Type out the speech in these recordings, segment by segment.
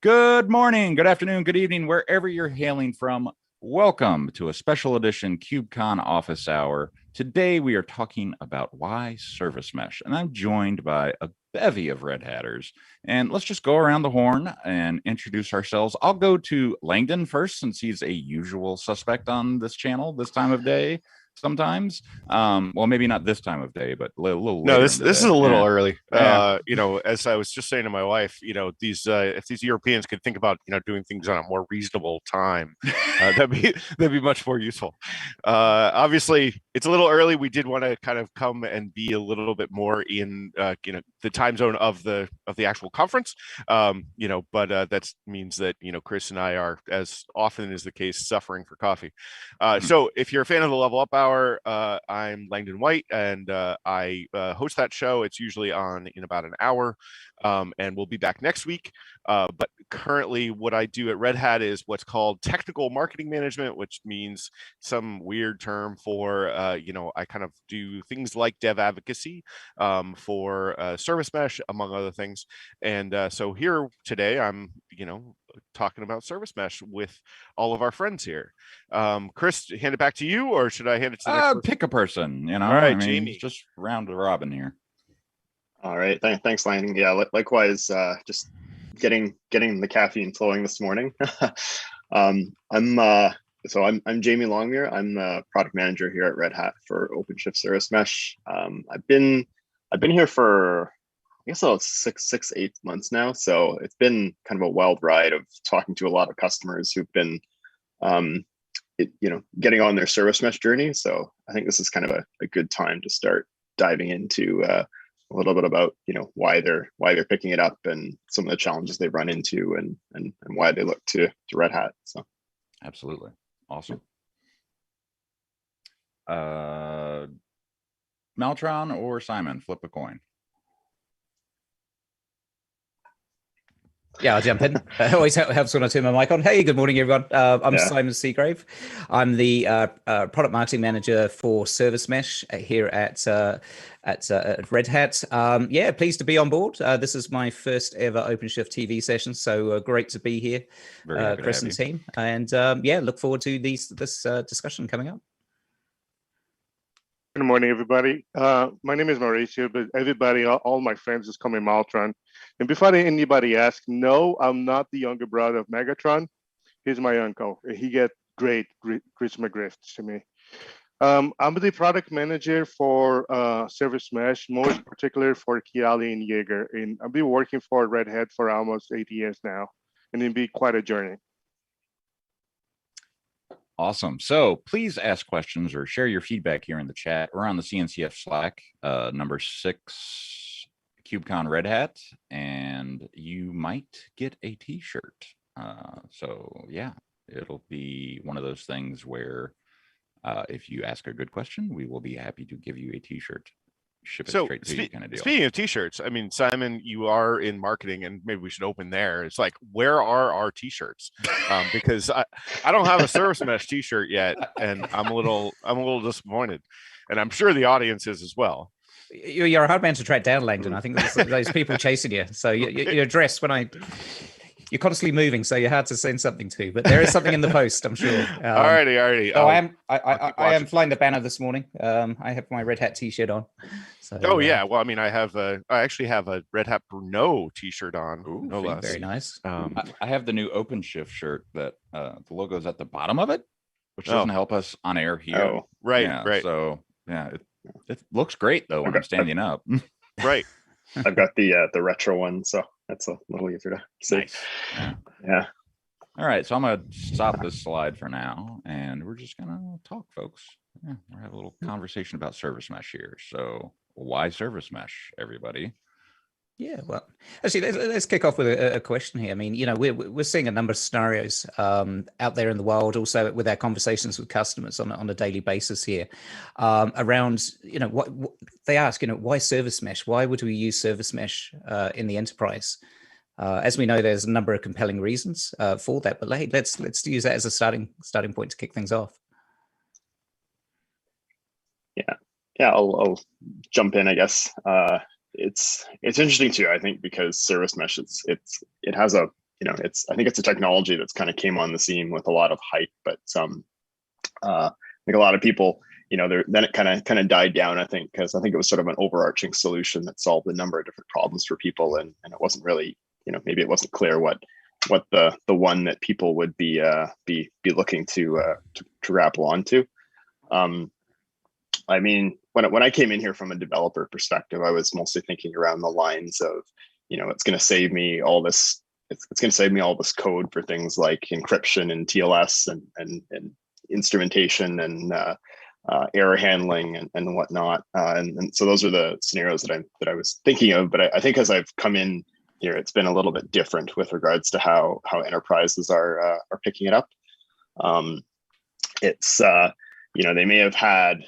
Good morning, good afternoon, good evening, wherever you're hailing from. Welcome to a special edition KubeCon office hour. Today we are talking about why service mesh, and I'm joined by a bevy of Red Hatters. And let's just go around the horn and introduce ourselves. I'll go to Langdon first, since he's a usual suspect on this channel this time of day. Sometimes, well, maybe not this time of day, but a little No, later this in the is day. a little early. Yeah. As I was just saying to my wife, these if these Europeans could think about doing things on a more reasonable time, that'd be much more useful. Obviously, it's a little early. We did want to kind of come and be a little bit more in the time zone of the actual conference. But that means that Chris and I are, as often is the case, suffering for coffee. So if you're a fan of the Level Up Hour, I'm Langdon White, and I host that show. It's usually on in about an hour, and we'll be back next week. But currently, what I do at Red Hat is what's called technical marketing management, which means some weird term for, I kind of do things like dev advocacy for Service Mesh, among other things. And so here today, I'm, talking about Service Mesh with all of our friends here. Chris, hand it back to you, or should I hand it to the next person? Pick a person, All right, Jamie. Jamie. Just round robin here. All right, thanks, Landon. Yeah, likewise. Just getting the caffeine flowing this morning. I'm Jamie Longmire. I'm the product manager here at Red Hat for OpenShift Service Mesh. I've been here for, I guess, about 8 months now. So it's been kind of a wild ride of talking to a lot of customers who've been, getting on their service mesh journey. So I think this is kind of a good time to start diving into a little bit about why they're picking it up and some of the challenges they run into and why they look to Red Hat. So absolutely awesome. Maltron or Simon, flip a coin. Yeah, I'll jump in. Always helps when I turn my mic on. Hey, good morning, everyone. I'm Simon Seagrave. I'm the product marketing manager for Service Mesh here at Red Hat. Pleased to be on board. This is my first ever OpenShift TV session, so great to be here, Chris and team. And look forward to this discussion coming up. Good morning, everybody. My name is Mauricio, but everybody, all my friends just call me Maltron. And before anybody asks, no, I'm not the younger brother of Megatron. He's my uncle. He get great Christmas gifts to me. I'm the product manager for Service Mesh, most particularly for Kiali and Jaeger. And I've been working for Red Hat for almost 8 years now, and it'll be quite a journey. Awesome. So please ask questions or share your feedback here in the chat or on the CNCF Slack, number 6 KubeCon Red Hat, and you might get a t-shirt. So yeah, it'll be one of those things where if you ask a good question, we will be happy to give you a t-shirt. Ship it straight to you kind of deal. Speaking of t-shirts, I mean, Simon, you are in marketing, and maybe we should open there. It's like, where are our t-shirts? Because I don't have a Service Mesh t-shirt yet, and I'm a little disappointed, and I'm sure the audience is as well. You're a hard man to track down, Langdon. I think there's those people chasing you. So you're dressed you're constantly moving, so you're hard to send something to. But there is something in the post, I'm sure. Alrighty. So I am flying the banner this morning. I have my Red Hat T-shirt on. So, yeah. Well, I mean, I actually have a Red Hat Brno T-shirt on. Ooh, no less. Very nice. I have the new OpenShift shirt that the logo is at the bottom of it, which doesn't help us on air here. Oh, right. Yeah, right. So yeah, it looks great though when I'm standing up. Right. I've got the retro one, so that's a little easier to see. Nice. Yeah. All right, so I'm gonna stop this slide for now, and we're just gonna talk, folks. Yeah, we're having a little conversation about Service Mesh here. So why Service Mesh, everybody? Yeah, well, actually, let's kick off with a question here. I mean, we're seeing a number of scenarios out there in the world, also with our conversations with customers on a daily basis here, around, what they ask, why Service Mesh? Why would we use Service Mesh in the enterprise? As we know, there's a number of compelling reasons for that, but hey, let's use that as a starting point to kick things off. Yeah, I'll jump in, I guess. It's interesting too, I think, because Service Mesh it has a I think it's a technology that's kind of came on the scene with a lot of hype, but I think a lot of people, then it kind of died down, I think, because I think it was sort of an overarching solution that solved a number of different problems for people, and it wasn't really, maybe it wasn't clear what the one that people would be looking to grapple onto. I mean, when I came in here from a developer perspective, I was mostly thinking around the lines of, it's going to save me all this. It's going to save me all this code for things like encryption and TLS and instrumentation and error handling and whatnot. And so those are the scenarios that I was thinking of. But I think as I've come in here, it's been a little bit different with regards to how enterprises are picking it up. It's they may have had.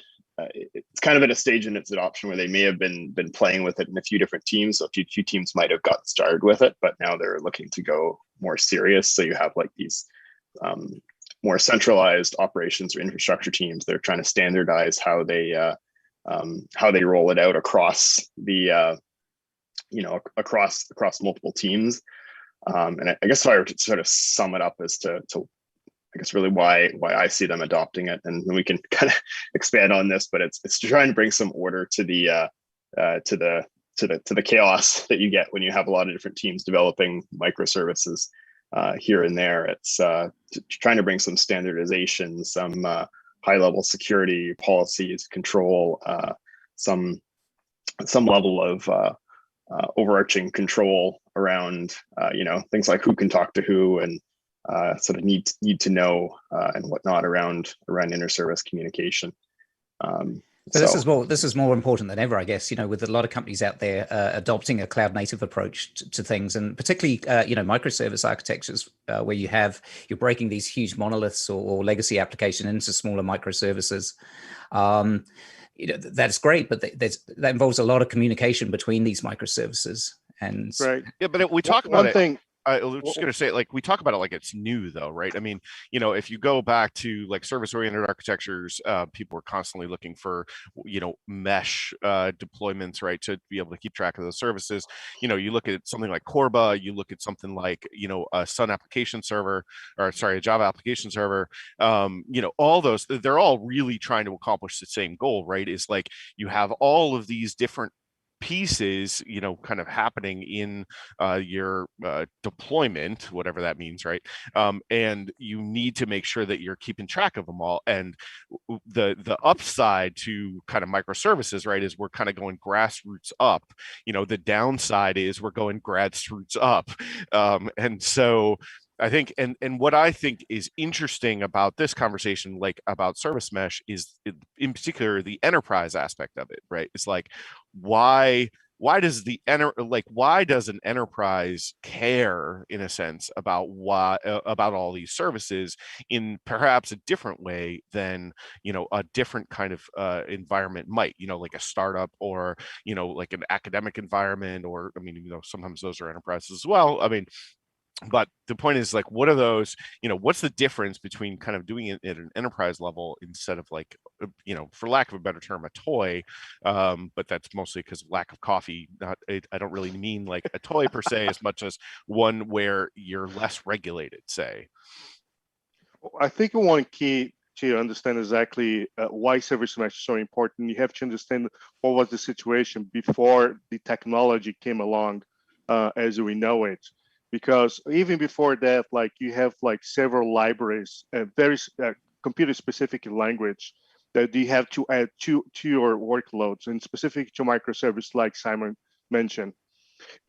It's kind of at a stage in its adoption where they may have been playing with it in a few different teams. So a few teams might have got started with it, but now they're looking to go more serious. So you have like these more centralized operations or infrastructure teams. They're trying to standardize how they roll it out across the across multiple teams. And I guess if I were to sort of sum it up as to I guess really why I see them adopting it, and we can kind of expand on this, but it's trying to bring some order to the chaos that you get when you have a lot of different teams developing microservices here and there. It's trying to bring some standardization, some high level security policies, control, some level of overarching control around things like who can talk to who and sort of need to know and whatnot around inter-service communication. So this is more important than ever, I guess. With a lot of companies out there adopting a cloud-native approach to things, and particularly microservice architectures, where you're breaking these huge monoliths or legacy application into smaller microservices. That's great, but that involves a lot of communication between these microservices. And right, yeah, but we talk about one thing. I was just going to say, like, we talk about it like it's new, though, right? I mean, if you go back to like service-oriented architectures, people are constantly looking for, mesh deployments, right, to be able to keep track of those services. You look at something like Corba, you look at something like, a Sun application server, or sorry, a Java application server. All those, they're all really trying to accomplish the same goal, right? Is like you have all of these different pieces kind of happening in your deployment, whatever that means, right? And you need to make sure that you're keeping track of them all. And the upside to kind of microservices, right, is we're kind of going grassroots up. The downside is we're going grassroots up. And so I think, and what I think is interesting about this conversation, like about service mesh, is in particular the enterprise aspect of it, right? It's like, why does why does an enterprise care, in a sense, about about all these services in perhaps a different way than a different kind of environment might, like a startup or like an academic environment, or I mean, sometimes those are enterprises as well. I mean, but the point is, like, what are those, what's the difference between kind of doing it at an enterprise level instead of like, for lack of a better term, a toy, but that's mostly because of lack of coffee. I don't really mean like a toy per se, as much as one where you're less regulated, say. I think one key to understand exactly why service mesh is so important, you have to understand what was the situation before the technology came along as we know it. Because even before that, like you have like several libraries, very computer specific language that you have to add to your workloads, and specific to microservice, like Simon mentioned.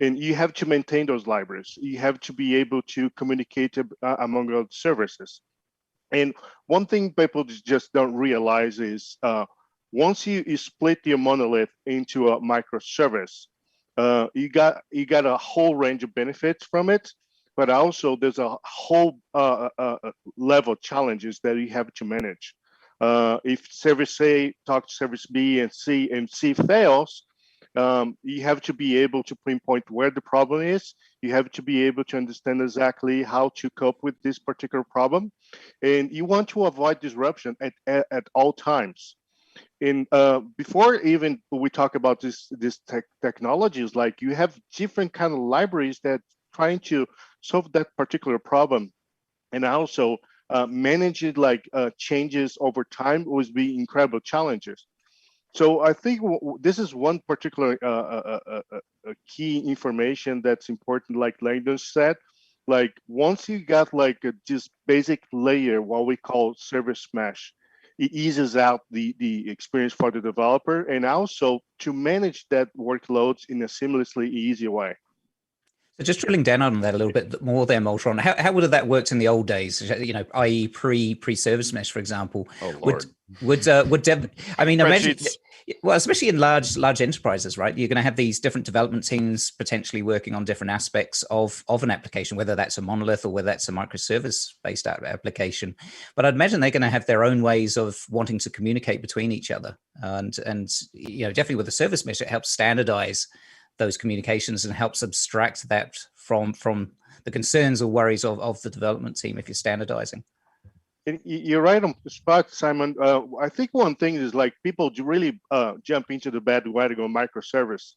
And you have to maintain those libraries. You have to be able to communicate among other services. And one thing people just don't realize is once you split your monolith into a microservice, you got a whole range of benefits from it, but also there's a whole level of challenges that you have to manage. If service A talks to service B and C fails, you have to be able to pinpoint where the problem is. You have to be able to understand exactly how to cope with this particular problem, and you want to avoid disruption at all times. In before even we talk about this technologies, like you have different kind of libraries that trying to solve that particular problem, and also manage it like changes over time would be incredible challenges. So I think this is one particular key information that's important, like Langdon said. Like once you got like this basic layer, what we call service mesh, it eases out the experience for the developer, and also to manage that workloads in a seamlessly easy way. So just drilling down on that a little bit more there, Moltron, how would have that worked in the old days? You know, i.e. pre-service mesh, for example. Oh, Lord. I mean, imagine, Spreadsheets. well, especially in large enterprises, right? You're going to have these different development teams potentially working on different aspects of an application, whether that's a monolith or whether that's a microservice-based application. But I'd imagine they're going to have their own ways of wanting to communicate between each other. And you know, definitely with the service mesh, it helps standardize those communications and helps abstract that from the concerns or worries of the development team if you're standardizing. You're right on the spot, Simon. I think one thing is like people really jump into the bandwagon of microservice,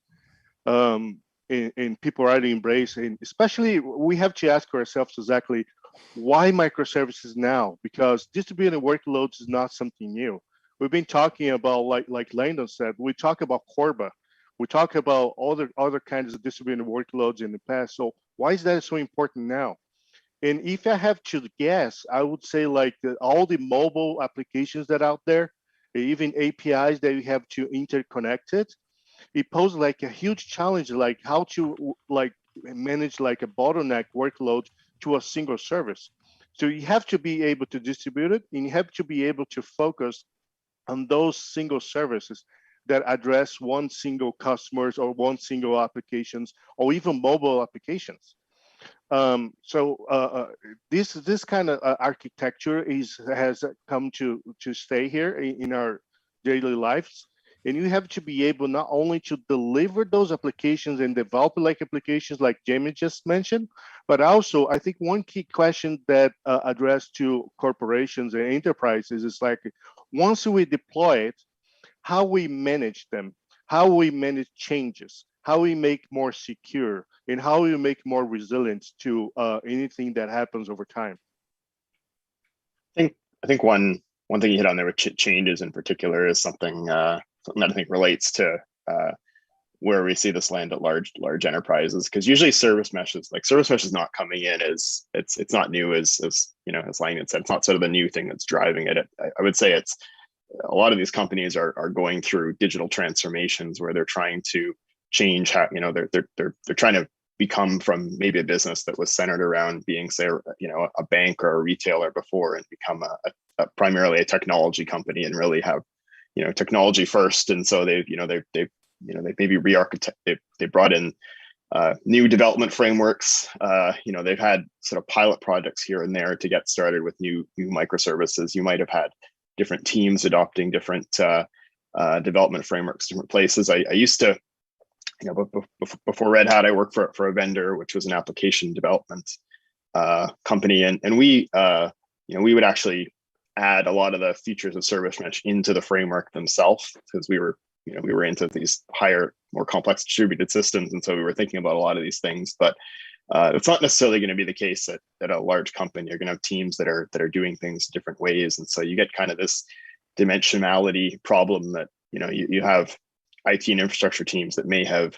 and people already embrace, and especially we have to ask ourselves exactly why microservices now, because distributed workloads is not something new. We've been talking about, like Landon said, we talk about Corba. We talk about other kinds of distributed workloads in the past. So why is that so important now? And if I have to guess, I would say like all the mobile applications that are out there, even APIs that you have to interconnect it poses like a huge challenge, like how to like manage like a bottleneck workload to a single service. So you have to be able to distribute it, and you have to be able to focus on those single services that address one single customers or one single applications or even mobile applications. This kind of architecture has come to stay here in our daily lives, and you have to be able not only to deliver those applications and develop like applications like Jamie just mentioned, but also I think one key question that addressed to corporations and enterprises is like once we deploy it, how we manage them, how we manage changes, how we make more secure, and how we make more resilient to anything that happens over time. I think one thing you hit on there with changes in particular is something that I think relates to where we see this land at large enterprises, because usually service mesh is not coming in as it's not new as you know, as Langdon said, it's not sort of the new thing that's driving it. I would say it's a lot of these companies are going through digital transformations where they're trying to change how, you know, they're trying to become from maybe a business that was centered around being, say, you know, a bank or a retailer before, and become a primarily a technology company and really have, you know, technology first. And so they maybe re-architect, they brought in new development frameworks. You know, they've had sort of pilot projects here and there to get started with new microservices. You might have had different teams adopting different development frameworks, different places. I used to, you know, before Red Hat, I worked for a vendor, which was an application development company, and we, you know, we would actually add a lot of the features of Service Mesh into the framework themselves, because we were into these higher, more complex distributed systems, and so we were thinking about a lot of these things. But it's not necessarily going to be the case at a large company. You're going to have teams that are doing things different ways, and so you get kind of this dimensionality problem that, you know, you have IT and infrastructure teams that may have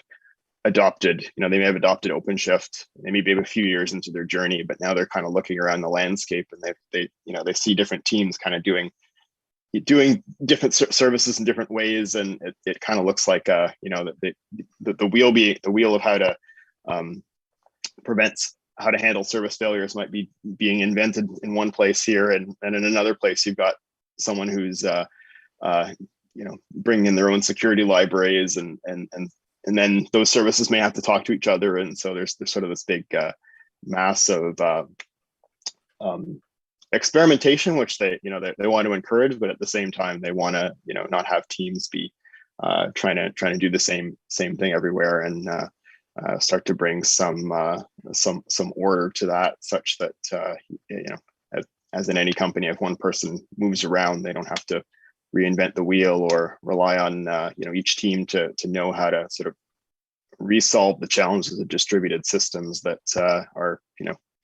adopted, you know, they may have adopted OpenShift. They may be a few years into their journey, but now they're kind of looking around the landscape, and they see different teams kind of doing different services in different ways, and it kind of looks like you know, the wheel of how to how to handle service failures might be being invented in one place here, and in another place you've got someone who's you know, bringing in their own security libraries, and then those services may have to talk to each other, and so there's sort of this big mass of experimentation, which they want to encourage, but at the same time they want to, you know, not have teams be trying to do the same thing everywhere, and start to bring some order to that, such that you know, as in any company, if one person moves around, they don't have to reinvent the wheel or rely on you know, each team to know how to sort of resolve the challenges of distributed systems that are,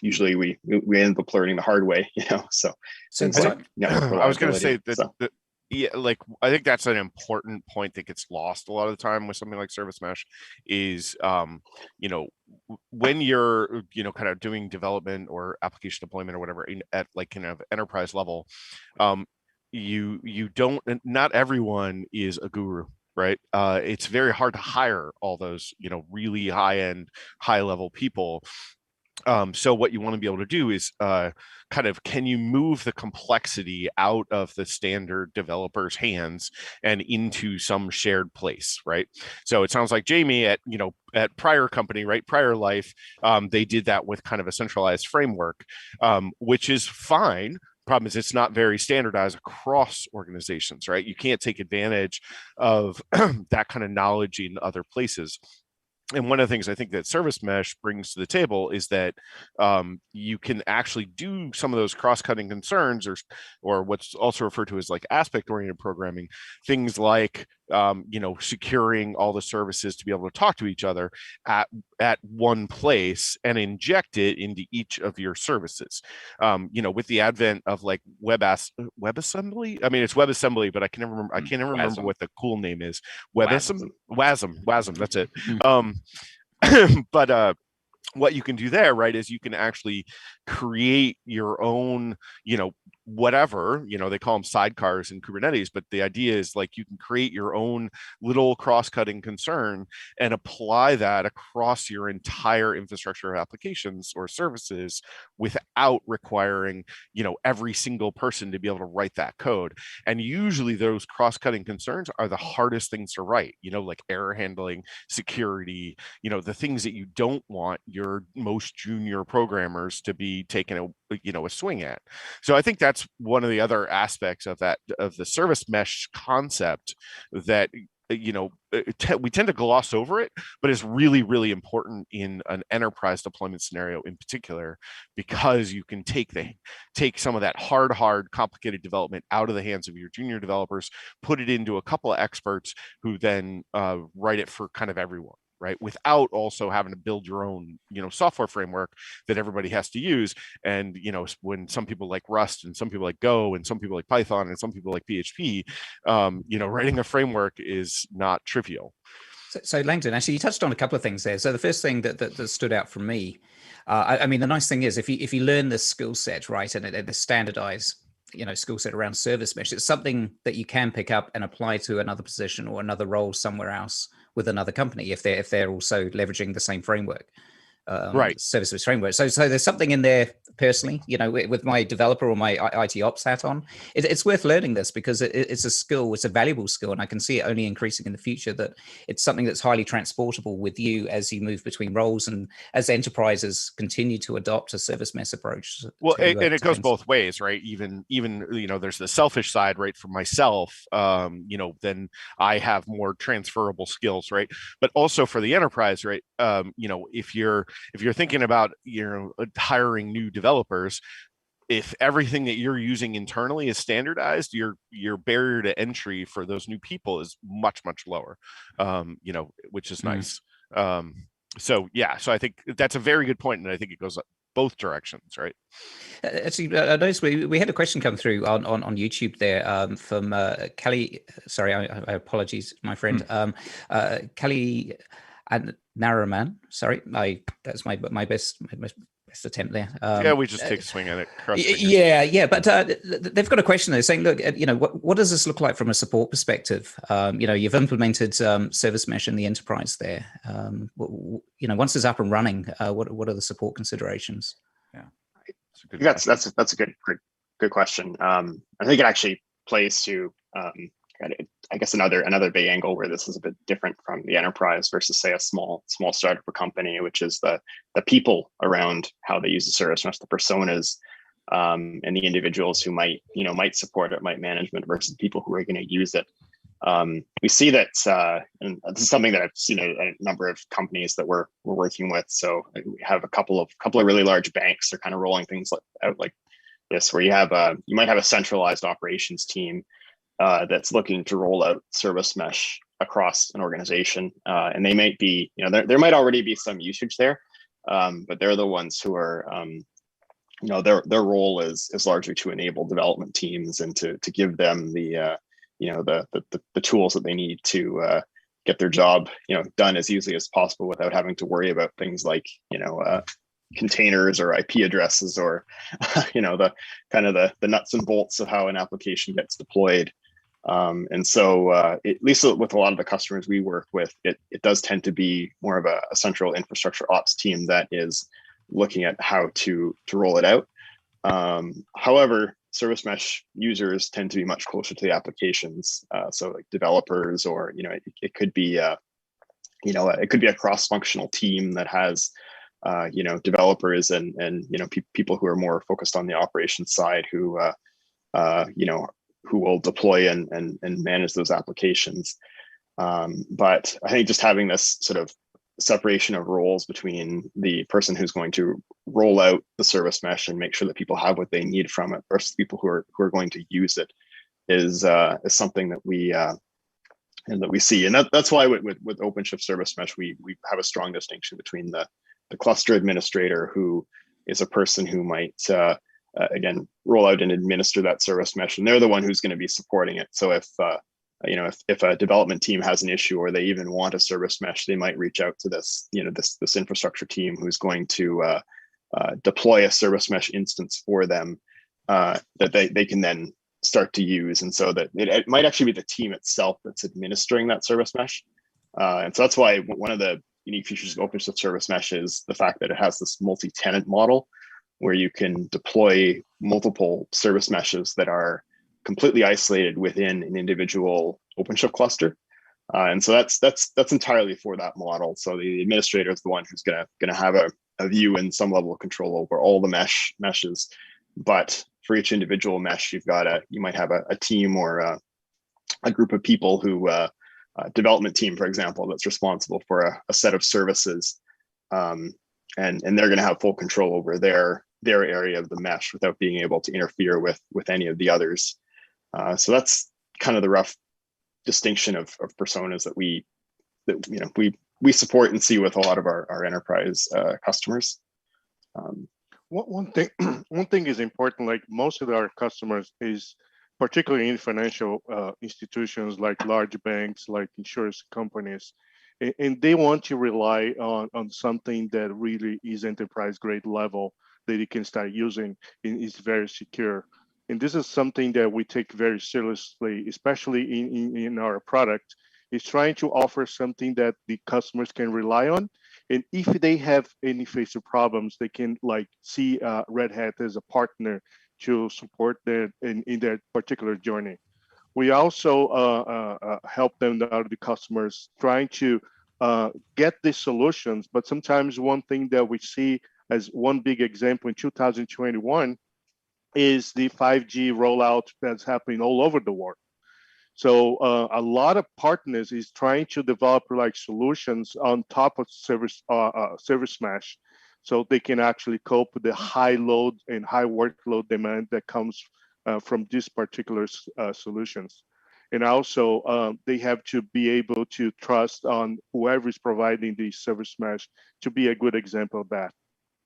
usually we end up learning the hard way, so things like network I was going to say reliability. that yeah, like I think that's an important point that gets lost a lot of the time with something like Service Mesh is, when you're, kind of doing development or application deployment or whatever at like kind of enterprise level, you don't, not everyone is a guru, right? It's very hard to hire all those, really high end, high level people. So what you want to be able to do is can you move the complexity out of the standard developer's hands and into some shared place, right? So it sounds like Jamie at prior company, right, prior life, they did that with kind of a centralized framework, which is fine. Problem is it's not very standardized across organizations, right? You can't take advantage of that kind of knowledge in other places. And one of the things I think that Service Mesh brings to the table is that you can actually do some of those cross-cutting concerns, or what's also referred to as like aspect-oriented programming, things like securing all the services to be able to talk to each other at one place and inject it into each of your services. With the advent of like WebAssembly. I mean, it's WebAssembly, but I can't remember what the cool name is. WASM. That's it. But what you can do there, right, is you can actually create your own, whatever, they call them sidecars in Kubernetes, but the idea is like you can create your own little cross-cutting concern and apply that across your entire infrastructure of applications or services without requiring, every single person to be able to write that code. And usually those cross-cutting concerns are the hardest things to write, like error handling, security, the things that you don't want your most junior programmers to be taking a swing at. So I think that's one of the other aspects of the service mesh concept that we tend to gloss over it, but is really, really important in an enterprise deployment scenario in particular, because you can take some of that hard, complicated development out of the hands of your junior developers, put it into a couple of experts who then write it for kind of everyone, right? Without also having to build your own, software framework that everybody has to use. And, when some people like Rust and some people like Go and some people like Python and some people like PHP, writing a framework is not trivial. So Langdon, actually, you touched on a couple of things there. So the first thing that stood out for me, I mean, the nice thing is if you learn the skill set, right, and the standardized, skill set around service mesh, it's something that you can pick up and apply to another position or another role somewhere else with another company if they're also leveraging the same framework. Right. Service mesh framework. So there's something in there personally, with my developer or my IT ops hat on, it's worth learning this because it's a skill, it's a valuable skill. And I can see it only increasing in the future, that it's something that's highly transportable with you as you move between roles and as enterprises continue to adopt a service mesh approach. Well, and it goes both ways, right? Even, there's the selfish side, right? For myself, then I have more transferable skills, right? But also for the enterprise, right? If you're thinking about, hiring new developers, if everything that you're using internally is standardized, your barrier to entry for those new people is much, much lower, which is nice. So I think that's a very good point, and I think it goes both directions, right? Actually, I noticed we had a question come through on YouTube there from Kelly. Sorry, I apologies, my friend. Kelly and Naraman. Sorry, that's my best attempt there. We just take a swing at it. Yeah. But they've got a question there saying, look, what does this look like from a support perspective? You've implemented service mesh in the enterprise there. Once it's up and running, what are the support considerations? Yeah, that's a good question. I think it actually plays to I guess another big angle where this is a bit different from the enterprise versus, say, a small startup or company, which is the people around how they use the service mesh, the personas, and the individuals who might support it, might management versus people who are going to use it. We see that, and this is something that I've seen a number of companies that we're working with. So we have a couple of really large banks. They're kind of rolling things out like this, where you might have a centralized operations team that's looking to roll out service mesh across an organization, and they might be, there might already be some usage there, but they're the ones who are, their role is largely to enable development teams and to give them the tools that they need to get their job done as easily as possible without having to worry about things like containers or IP addresses or the kind of the nuts and bolts of how an application gets deployed. And so at least with a lot of the customers we work with, it does tend to be more of a central infrastructure ops team that is looking at how to roll it out. However, service mesh users tend to be much closer to the applications. So like developers, or it could be it could be a cross-functional team that has developers and people who are more focused on the operations side who will deploy and manage those applications. But I think just having this sort of separation of roles between the person who's going to roll out the service mesh and make sure that people have what they need from it versus people who are going to use it is something that we see, and that's why with OpenShift Service Mesh we have a strong distinction between the cluster administrator, who is a person who might again roll out and administer that service mesh, and they're the one who's going to be supporting it. So if a development team has an issue or they even want a service mesh, they might reach out to this infrastructure team who's going to deploy a service mesh instance for them that they can then start to use. And so that it might actually be the team itself that's administering that service mesh. And so that's why one of the unique features of OpenShift Service Mesh is the fact that it has this multi-tenant model where you can deploy multiple service meshes that are completely isolated within an individual OpenShift cluster. And so that's entirely for that model. So the administrator is the one who's gonna have a view and some level of control over all the meshes. But for each individual mesh, you might have a team or a group of people who development team, for example, that's responsible for a set of services, and they're going to have full control over their area of the mesh without being able to interfere with any of the others. So that's kind of the rough distinction of personas that we support and see with a lot of our enterprise customers. One thing is important. Like most of our customers is particularly in financial institutions like large banks, like insurance companies, and they want to rely on something that really is enterprise grade level that you can start using and is very secure. And this is something that we take very seriously, especially in our product, is trying to offer something that the customers can rely on. And if they have any facing problems, they can see Red Hat as a partner to support them in their particular journey. We also help them out, the customers, trying to get these solutions. But sometimes one thing that we see as one big example in 2021 is the 5G rollout that's happening all over the world. So a lot of partners is trying to develop solutions on top of service mesh, so they can actually cope with the high load and high workload demand that comes from these particular solutions. And also they have to be able to trust on whoever is providing the service mesh to be a good example of that.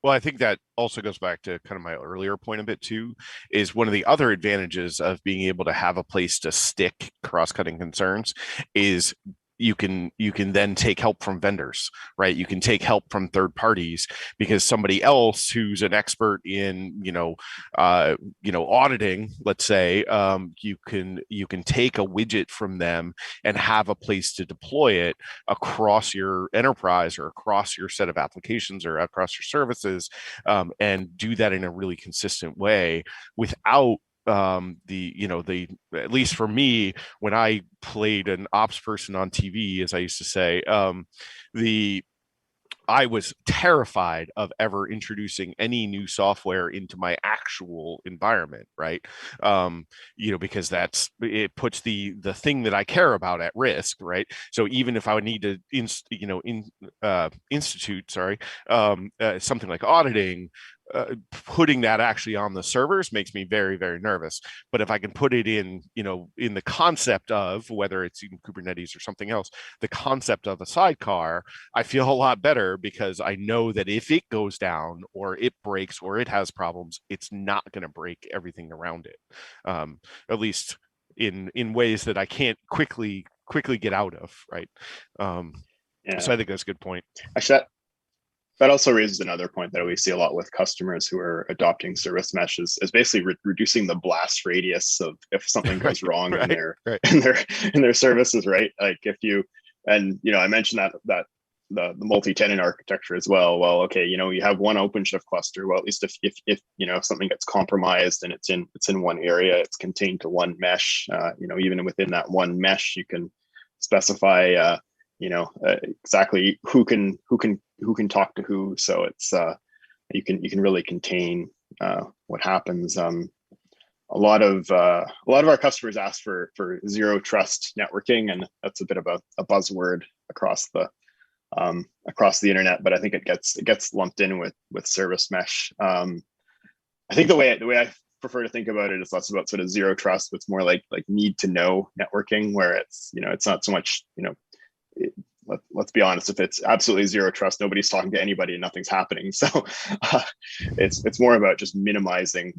Well, I think that also goes back to kind of my earlier point a bit too, is one of the other advantages of being able to have a place to stick cross-cutting concerns is you can then take help from vendors, right? You can take help from third parties, because somebody else who's an expert in auditing, let's say, you can take a widget from them and have a place to deploy it across your enterprise or across your set of applications or across your services, and do that in a really consistent way without at least for me, when I played an ops person on TV, as I used to say, I was terrified of ever introducing any new software into my actual environment, right? Because it puts the thing that I care about at risk, right? So even if I would need to institute something like auditing, putting that actually on the servers makes me very, very nervous. But if I can put it in, in the concept of whether it's in Kubernetes or something else, the concept of a sidecar, I feel a lot better because I know that if it goes down or it breaks or it has problems, it's not going to break everything around it. At least in ways that I can't quickly get out of, right? So I think that's a good point. Actually, that also raises another point that we see a lot with customers who are adopting service mesh is basically reducing the blast radius of if something goes wrong in their services, right? Like if you, and I mentioned that the multi-tenant architecture as well. Well, okay, you have one OpenShift cluster. Well, at least if something gets compromised and it's in one area, it's contained to one mesh. Even within that one mesh, you can specify exactly who can talk to who. So it's you can really contain what happens. A lot of our customers ask for zero trust networking, and that's a bit of a buzzword across the internet, but I think it gets lumped in with service mesh. I think the way I prefer to think about it is less about sort of zero trust, but it's more like need to know networking, where it's it's not so much let's be honest, if it's absolutely zero trust, nobody's talking to anybody and nothing's happening. So it's more about just minimizing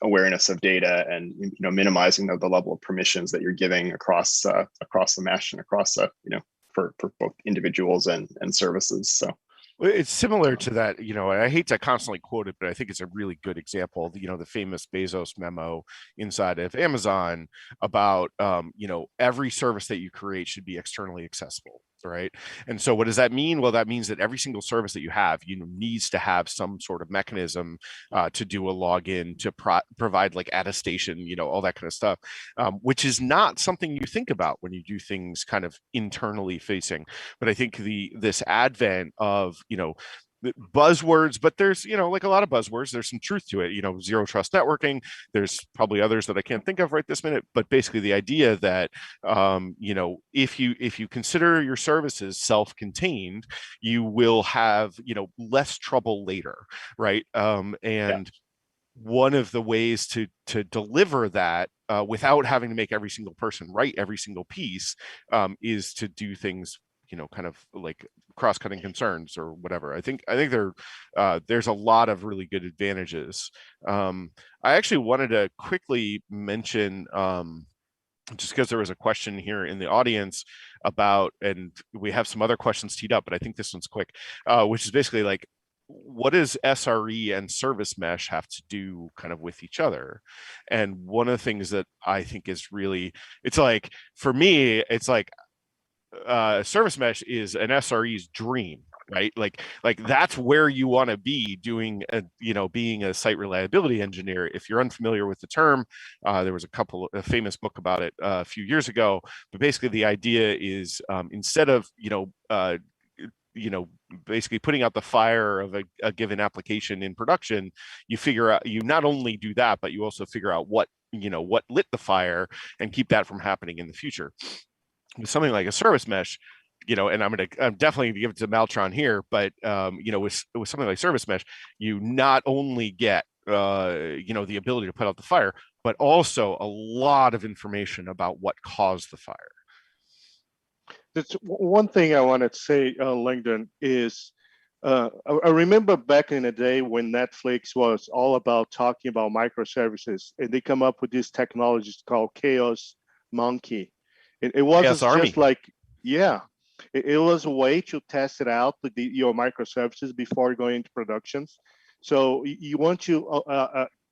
awareness of data and minimizing the level of permissions that you're giving across the mesh and across for both individuals and services. So it's similar to that, I hate to constantly quote it, but I think it's a really good example. The famous Bezos memo inside of Amazon about, every service that you create should be externally accessible, right? And so what does that mean? Well, that means that every single service that you have, needs to have some sort of mechanism to do a login, to provide like attestation, all that kind of stuff, which is not something you think about when you do things kind of internally facing. But I think this advent of buzzwords, but there's like a lot of buzzwords, there's some truth to it. Zero trust networking, there's probably others that I can't think of right this minute, but basically the idea that if you consider your services self-contained, you will have less trouble later, right? One of the ways to deliver that without having to make every single person write every single piece is to do things kind of like cross-cutting concerns or whatever. I think there's a lot of really good advantages. I actually wanted to quickly mention, just because there was a question here in the audience about, and we have some other questions teed up, but I think this one's quick, which is basically like, what does SRE and service mesh have to do kind of with each other? And one of the things that I think is really, it's like, for me, it's like, service mesh is an SRE's dream, right? Like that's where you want to be doing, being a site reliability engineer. If you're unfamiliar with the term, there was a famous book about it a few years ago. But basically, the idea is instead of basically putting out the fire of a given application in production, you not only do that, but you also figure out what lit the fire and keep that from happening in the future. With something like a service mesh, and I'm definitely gonna give it to Maltron here, but with something like service mesh, you not only get the ability to put out the fire, but also a lot of information about what caused the fire. That's one thing I wanted to say, Langdon, is I remember back in the day when Netflix was all about talking about microservices, and they come up with these technologies called Chaos Monkey. It wasn't just like, it was a way to test it out, your microservices before going into productions. So you want to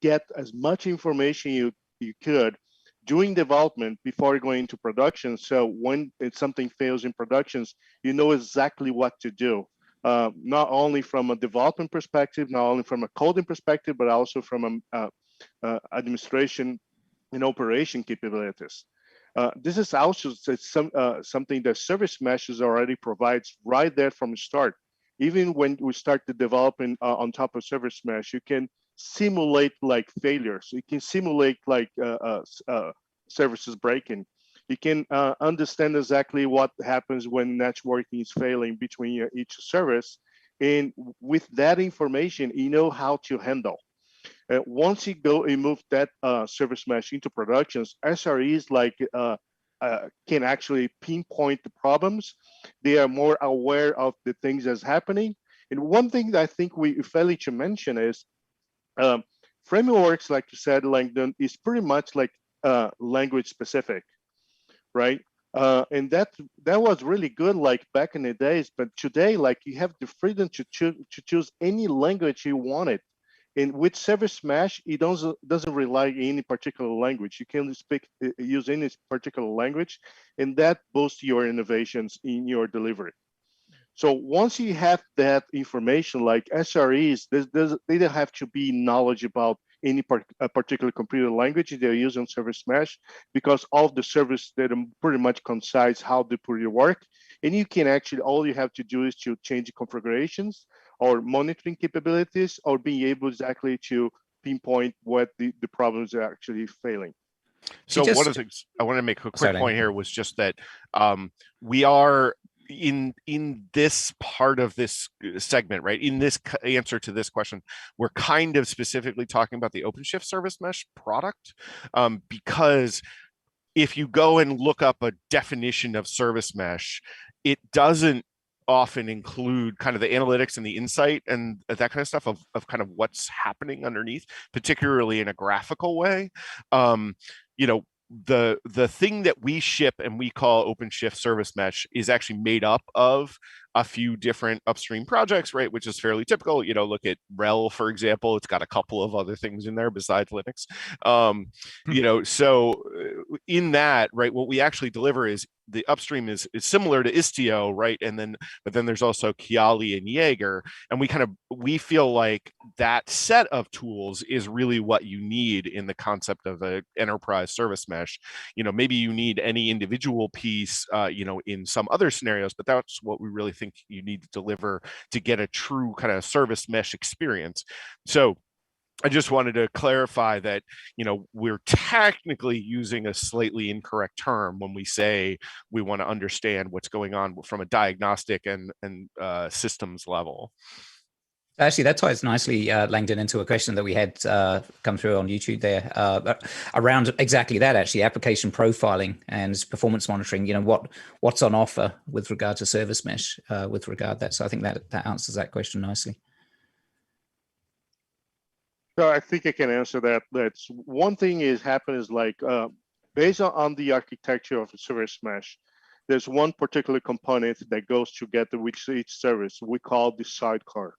get as much information you could during development before going into production. So when something fails in productions, you know exactly what to do. Not only from a development perspective, not only from a coding perspective, but also from administration and operation capabilities. This is also something that service meshes already provides right there from the start. Even when we start the development on top of service mesh, you can simulate like failures. You can simulate like services breaking. You can understand exactly what happens when networking is failing between each service. And with that information, you know how to handle. Once you go and move that service mesh into productions, SREs can actually pinpoint the problems. They are more aware of the things that's happening. And one thing that I think we failed to mention is frameworks, like you said, Langdon, is pretty much like language specific, right? And that was really good, like back in the days. But today, like you have the freedom to choose any language you wanted. And with Service Mesh, it doesn't rely on any particular language. You can use any particular language, and that boosts your innovations in your delivery. So once you have that information, like SREs, they don't have to be knowledge about any particular computer language they're using Service Mesh, because all of the service that pretty much concise how they put your work. And you can actually, all you have to do is to change the configurations or monitoring capabilities, or being able exactly to pinpoint what the problems are actually failing. So one of the things I want to make a quick point here was just that we are in this part of this segment, right? In this answer to this question, we're kind of specifically talking about the OpenShift Service Mesh product, because if you go and look up a definition of service mesh, it doesn't often include kind of the analytics and the insight and that kind of stuff of kind of what's happening underneath, particularly in a graphical way. You know, the thing that we ship and we call OpenShift Service Mesh is actually made up of a few different upstream projects, right? Which is fairly typical. You know, look at RHEL, for example. It's got a couple of other things in there besides Linux. You know, so in that, right, what we actually deliver is the upstream is similar to Istio, right? And then, but then there's also Kiali and Jaeger. And we feel like that set of tools is really what you need in the concept of an enterprise service mesh. You know, maybe you need any individual piece, you know, in some other scenarios, but that's what we really think you need to deliver to get a true kind of service mesh experience. So I just wanted to clarify that, you know, we're technically using a slightly incorrect term when we say we want to understand what's going on from a diagnostic and systems level. Actually, that ties nicely, Langdon, into a question that we had come through on YouTube there around exactly that, actually, application profiling and performance monitoring. You know, what's on offer with regard to service mesh with regard to that. So I think that answers that question nicely. So I think I can answer that. That's one thing is like based on the architecture of the service mesh, there's one particular component that goes together with each service we call the sidecar.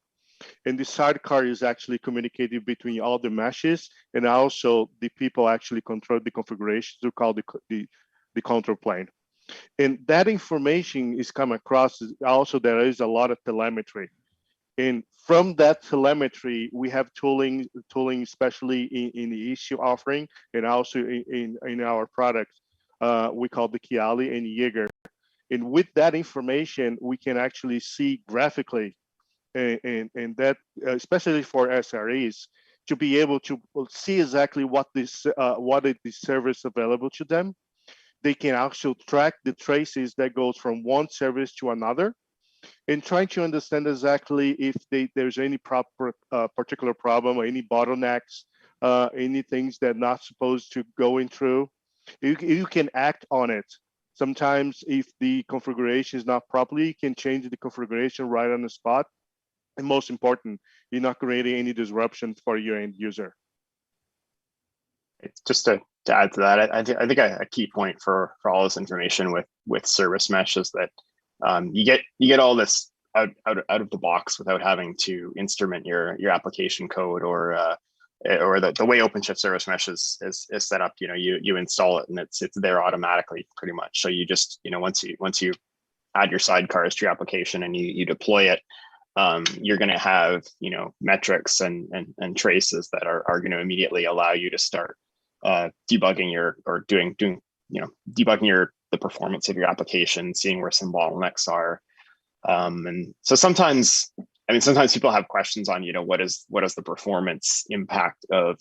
And the sidecar is actually communicating between all the meshes, and also the people actually control the configuration to call the control plane. And that information is come across. Also, there is a lot of telemetry. And from that telemetry, we have tooling especially in the issue offering, and also in our products, we call the Kiali and Jaeger. And with that information, we can actually see graphically, and that, especially for SREs, to be able to see exactly what is the service available to them. They can also track the traces that goes from one service to another, and trying to understand exactly if there's any particular problem or any bottlenecks, any things that not supposed to go in through. You can act on it. Sometimes if the configuration is not properly, you can change the configuration right on the spot. And most important, you're not creating any disruption for your end user. Just to add to that, I think a key point for all this information with service mesh is that you get all this out of the box without having to instrument your application code or the way OpenShift Service Mesh is set up. You know, you install it and it's there automatically pretty much. So you just, you know, once you add your sidecars to your application and you deploy it, you're going to have, you know, metrics and traces that are going to immediately allow you to start debugging the performance of your application, seeing where some bottlenecks are. And so sometimes people have questions on, you know, what is the performance impact of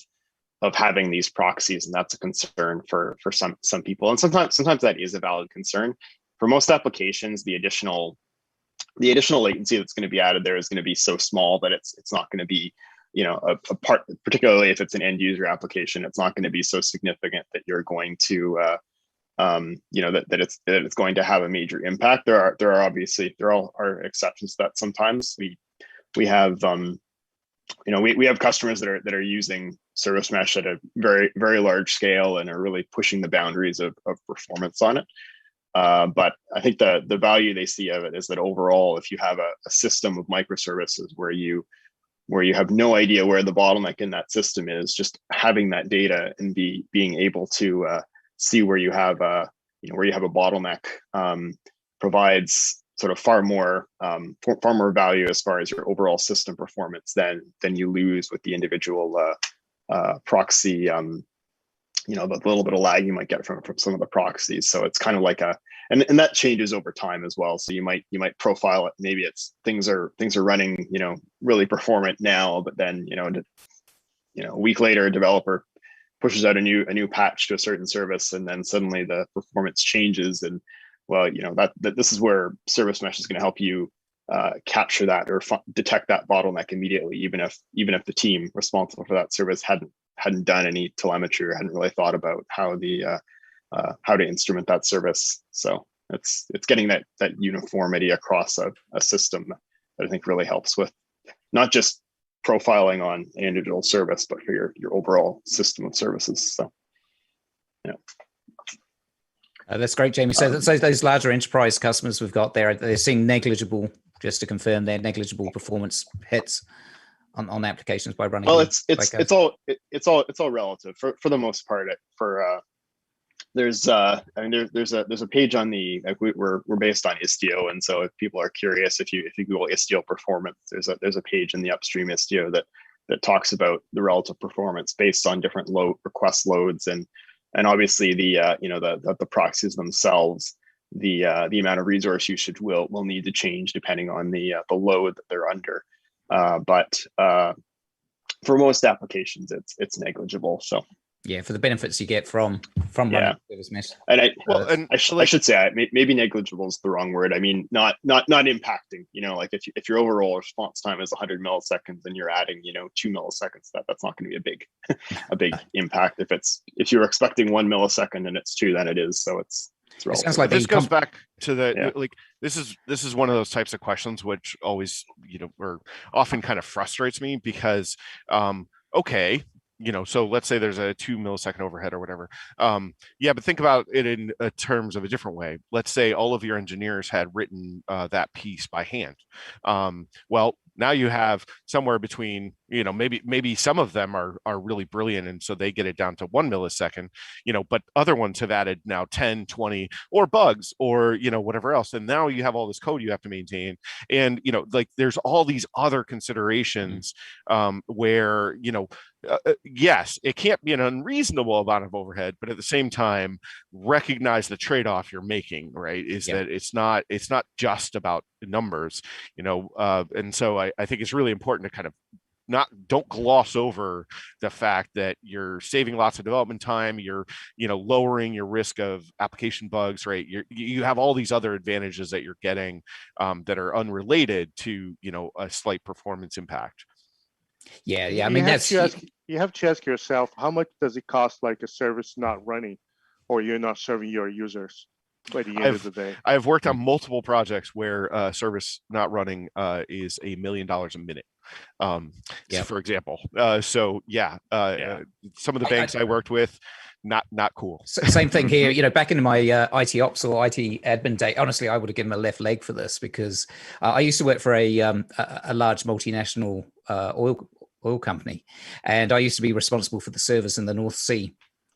having these proxies, and that's a concern for some people. And sometimes that is a valid concern. For most applications, the additional the additional latency that's going to be added there is going to be so small that it's not going to be, a part, particularly if it's an end user application, it's not going to be so significant that you're going to, that it's going to have a major impact. There are exceptions to that. Sometimes we have, we have customers that are using service mesh at a very, very large scale and are really pushing the boundaries of performance on it. But I think the value they see of it is that overall, if you have a system of microservices where you have no idea where the bottleneck in that system is, just having that data and being able to see where you have a bottleneck provides sort of far more value as far as your overall system performance than you lose with the individual proxy. The little bit of lag you might get from some of the proxies. So it's kind of like and that changes over time as well. So you might profile it. Maybe it's things are running, really performant now, but then, a week later, a developer pushes out a new patch to a certain service, and then suddenly the performance changes. And well, that this is where service mesh is going to help you capture that or detect that bottleneck immediately, even if the team responsible for that service hadn't done any telemetry or hadn't really thought about how to instrument that service. So it's getting that uniformity across a system that I think really helps with not just profiling on an individual service, but for your overall system of services. So yeah. That's great, Jamie. So those larger enterprise customers we've got there, they're seeing negligible, just to confirm, they're negligible performance hits on applications by running. Well, it's all relative for the most part. There's a page on we're based on Istio, and so if people are curious, if you Google Istio performance, there's a page in the upstream Istio that talks about the relative performance based on different request loads and obviously the proxies themselves, the amount of resource usage will need to change depending on the load that they're under. But for most applications, it's negligible. So yeah, for the benefits you get from running service mesh. And I should say maybe negligible is the wrong word. I mean, not impacting. Like if your overall response time is 100 milliseconds and you're adding 2 milliseconds, that's not going to be a big impact. If you're expecting 1 millisecond and it's 2, then it is. So it's it sounds like this goes back to this is one of those types of questions which always or often kind of frustrates me because okay, so let's say there's a 2 millisecond overhead or whatever. But think about it in terms of a different way. Let's say all of your engineers had written that piece by hand. Well, now you have somewhere between, maybe some of them are really brilliant, and so they get it down to 1 millisecond, but other ones have added now 10, 20, or bugs, or, whatever else. And now you have all this code you have to maintain. And, there's all these other considerations where, yes, it can't be an unreasonable amount of overhead, but at the same time, recognize the trade-off you're making, right? That it's not just about numbers, and so I think it's really important to kind of don't gloss over the fact that you're saving lots of development time, you're lowering your risk of application bugs, right? You have all these other advantages that you're getting that are unrelated to a slight performance impact. I mean, you have to ask yourself, how much does it cost, like a service not running, or you're not serving your users by the end of the day? I've worked on multiple projects where service not running is $1 million a minute, for example. Some of the banks I worked with, not cool. Same thing here. Back in my IT ops or IT admin day, honestly, I would have given a left leg for this because I used to work for a large multinational oil company, and I used to be responsible for the servers in the North Sea.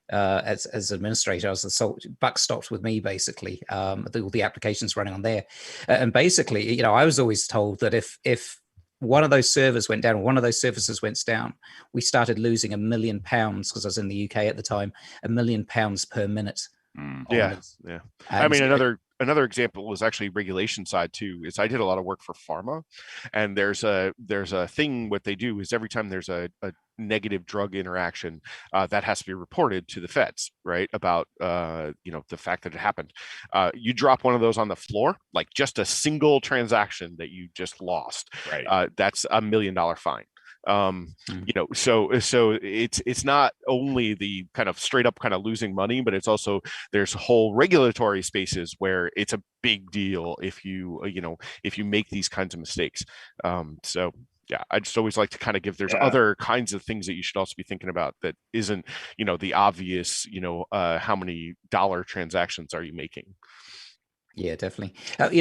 As administrator, I was the buck stopped with me basically. All the applications running on there, and basically, I was always told that if one of those servers went down, or one of those services went down, we started losing £1 million, because I was in the UK at the time, £1 million per minute. I mean, another example was actually regulation side too. Is I did a lot of work for pharma, and there's a thing. What they do is every time there's a negative drug interaction, that has to be reported to the feds, right? About the fact that it happened. You drop one of those on the floor, like just a single transaction that you just lost, Right. that's $1 million fine. So it's not only the kind of straight up kind of losing money, but it's also, there's whole regulatory spaces where it's a big deal if you make these kinds of mistakes. So yeah, I just always like to kind of give, there's other kinds of things that you should also be thinking about that isn't, the obvious, how many dollar transactions are you making? Yeah, definitely.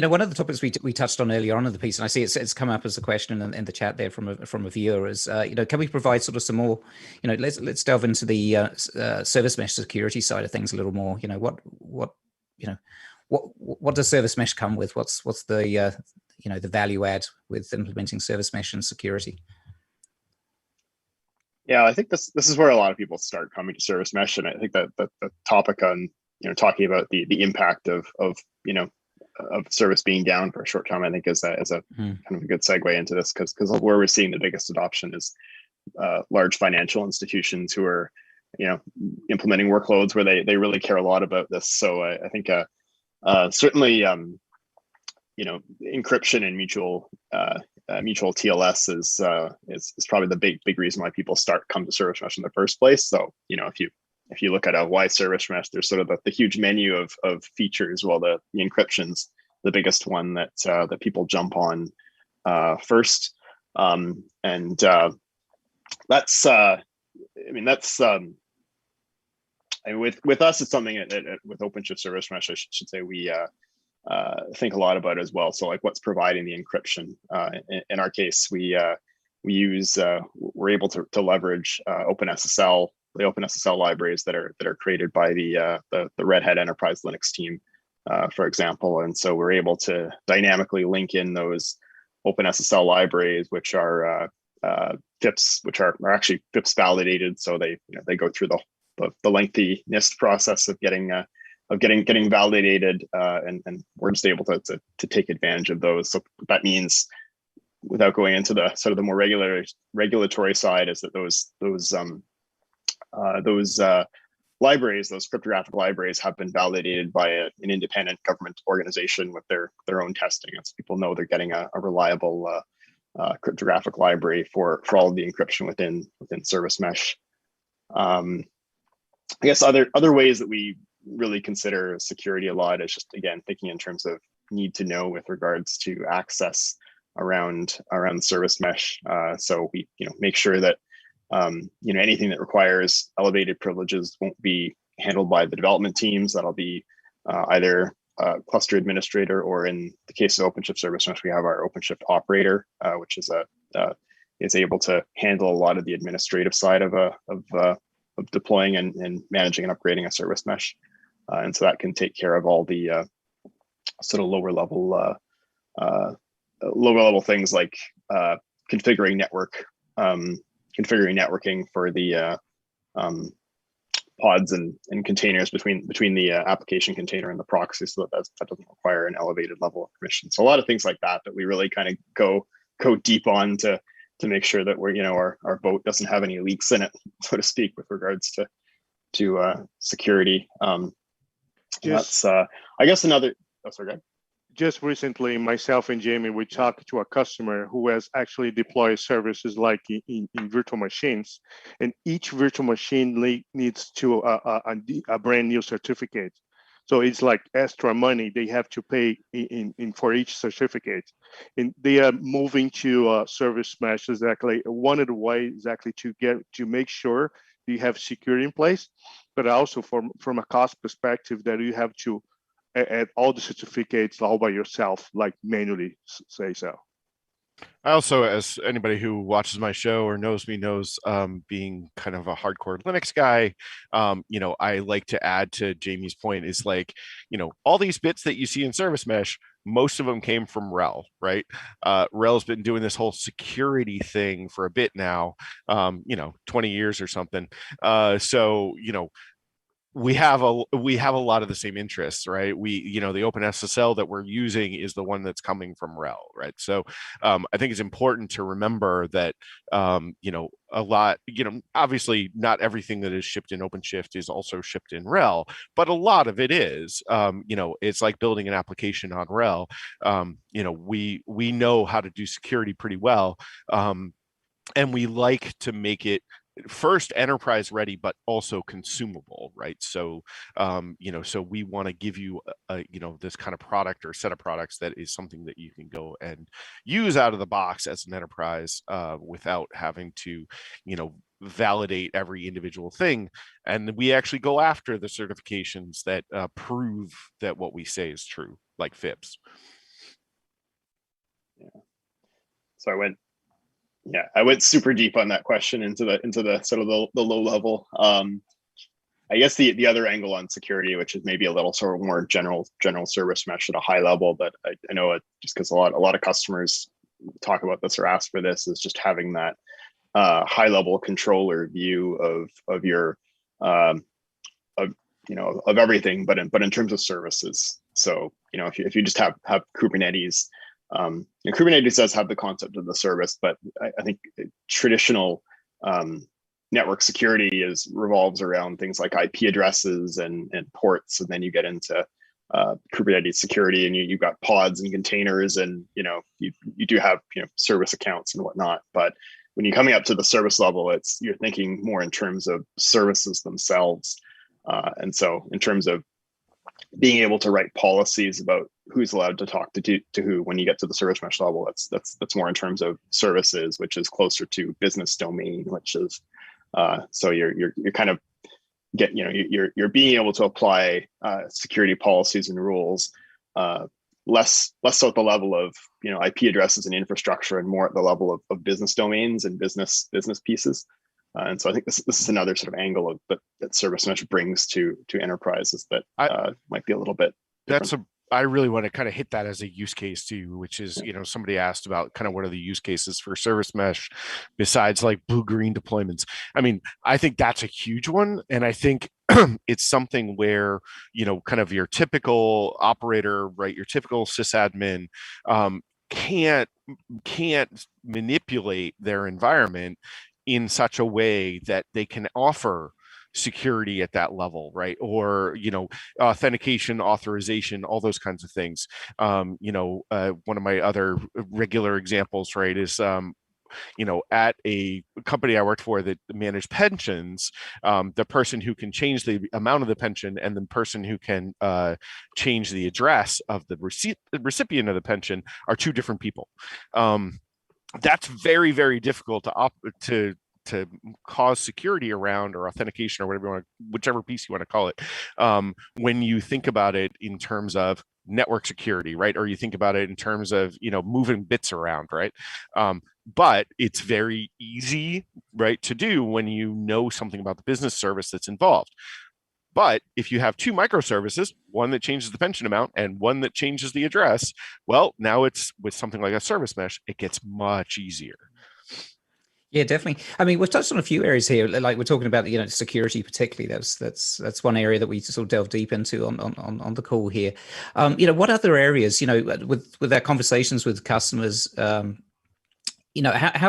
One of the topics we touched on earlier on in the piece, and I see it's come up as a question in the chat there from a viewer, is can we provide sort of some more, let's delve into the service mesh security side of things a little more. What does service mesh come with? What's the the value add with implementing service mesh and security? Yeah, I think this is where a lot of people start coming to service mesh, and I think that the topic on talking about the impact of service being down for a short time, I think is a kind of a good segue into this, because where we're seeing the biggest adoption is large financial institutions who are implementing workloads where they really care a lot about this. So I think certainly encryption and mutual TLS is probably the big reason why people come to service mesh in the first place. So if you look at why service mesh, there's sort of the huge menu of features. Well, the encryption's the biggest one that people jump on first, and that's with us, it's something that with OpenShift Service Mesh, I should say, we think a lot about as well. So like, what's providing the encryption? In our case, we're able to leverage OpenSSL, the OpenSSL libraries that are created by the Red Hat Enterprise Linux team, for example. And so we're able to dynamically link in those OpenSSL libraries, which are FIPS, which are actually FIPS validated. So they go through the lengthy NIST process of getting validated, and we're just able to take advantage of those. So that means, without going into the sort of the more regulatory side, is that those libraries, those cryptographic libraries, have been validated by an independent government organization with their own testing, and so people know they're getting a reliable cryptographic library for all of the encryption within service mesh. I guess other ways that we really consider security a lot is just, again, thinking in terms of need to know with regards to access around service mesh. So we make sure that anything that requires elevated privileges won't be handled by the development teams. That'll be either cluster administrator, or in the case of OpenShift Service Mesh, we have our OpenShift operator, which is able to handle a lot of the administrative side of deploying and managing and upgrading a service mesh. And so that can take care of all the sort of lower level things like configuring networking for the pods and containers between the application container and the proxy, so that doesn't require an elevated level of permission. So a lot of things like that we really kind of go deep on to make sure that our boat doesn't have any leaks in it, so to speak, with regards to security. That's I guess another. Oh, sorry, go ahead. Just recently, myself and Jamie, we talked to a customer who has actually deployed services like in virtual machines, and each virtual machine needs to a brand new certificate. So it's like extra money they have to pay in for each certificate, and they are moving to service mesh. Exactly, one of the ways exactly to make sure you have security in place, but also from a cost perspective that you have to add all the certificates all by yourself, like manually say so. I also, as anybody who watches my show or knows me knows, being kind of a hardcore Linux guy, I like to add to Jamie's point is like, all these bits that you see in service mesh, most of them came from RHEL, right? RHEL's been doing this whole security thing for a bit now, 20 years or something. So, we have a lot of the same interests, right? The OpenSSL that we're using is the one that's coming from RHEL, right? So I think it's important to remember that a lot, obviously not everything that is shipped in OpenShift is also shipped in RHEL, but a lot of it is. It's like building an application on RHEL. We know how to do security pretty well, and we like to make it first enterprise ready, but also consumable, right? So so we want to give you this kind of product or set of products that is something that you can go and use out of the box as an enterprise, without having to validate every individual thing. And we actually go after the certifications that prove that what we say is true, like FIPS. Yeah. So I went super deep on that question into the sort of the low level. I guess the other angle on security, which is maybe a little sort of more general service mesh at a high level, but I know it just because a lot of customers talk about this or ask for this, is just having that high level controller view of your of everything, but in terms of services. So if you just have Kubernetes. Kubernetes does have the concept of the service, but I think traditional network security revolves around things like IP addresses and ports, and then you get into Kubernetes security, and you've got pods and containers, and you do have service accounts and whatnot. But when you're coming up to the service level, you're thinking more in terms of services themselves, and so in terms of being able to write policies about who's allowed to talk to who when you get to the service mesh level, that's more in terms of services, which is closer to business domain, which is so you're kind of you're being able to apply security policies and rules less so at the level of IP addresses and infrastructure, and more at the level of business domains and business pieces. And so I think this is another sort of angle that Service Mesh brings to enterprises that might be a little bit different. I really want to kind of hit that as a use case too, which is, somebody asked about kind of what are the use cases for Service Mesh besides like blue-green deployments. I mean, I think that's a huge one. And I think it's something where, kind of your typical operator, right, your typical sysadmin can't manipulate their environment in such a way that they can offer security at that level, right? Or authentication, authorization, all those kinds of things. One of my other regular examples, right, is at a company I worked for that managed pensions, the person who can change the amount of the pension and the person who can change the address of the recipient of the pension are two different people. That's very, very difficult to cause security around, or authentication, or whichever piece you want to call it, when you think about it in terms of network security, right? Or you think about it in terms of moving bits around, right? But it's very easy, right, to do when you know something about the business service that's involved. But if you have two microservices, one that changes the pension amount and one that changes the address, well, now it's with something like a service mesh, it gets much easier. Yeah, definitely. I mean, we've touched on a few areas here. Like we're talking about, security particularly. That's one area that we sort of delve deep into on the call here. What other areas, with our conversations with customers, how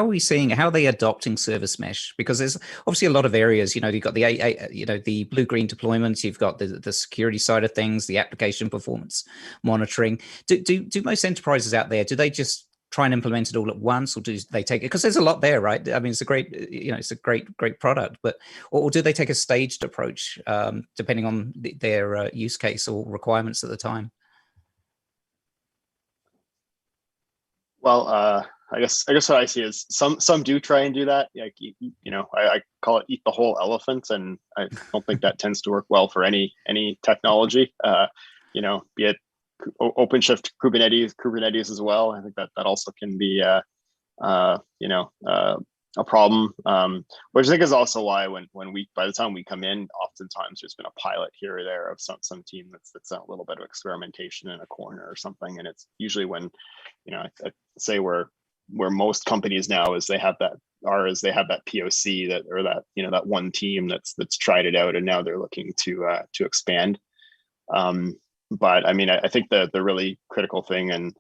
are we seeing, how are they adopting service mesh? Because there's obviously a lot of areas, you've got the blue-green deployments, you've got the security side of things, the application performance monitoring. Do most enterprises out there, do they just try and implement it all at once, or do they take it? Because there's a lot there, right? I mean, it's a great product, but, or do they take a staged approach, depending on their use case or requirements at the time? Well, I guess what I see is some do try and do that. Like, I call it eat the whole elephant, and I don't think that tends to work well for any technology. Be it OpenShift Kubernetes as well. I think that also can be a problem. Which I think is also why by the time we come in, oftentimes there's been a pilot here or there of some team that's a little bit of experimentation in a corner or something, and it's usually when I say where most companies now is they have ours, they have that POC that one team that's tried it out, and now they're looking to expand. But I mean, I think the really critical thing, and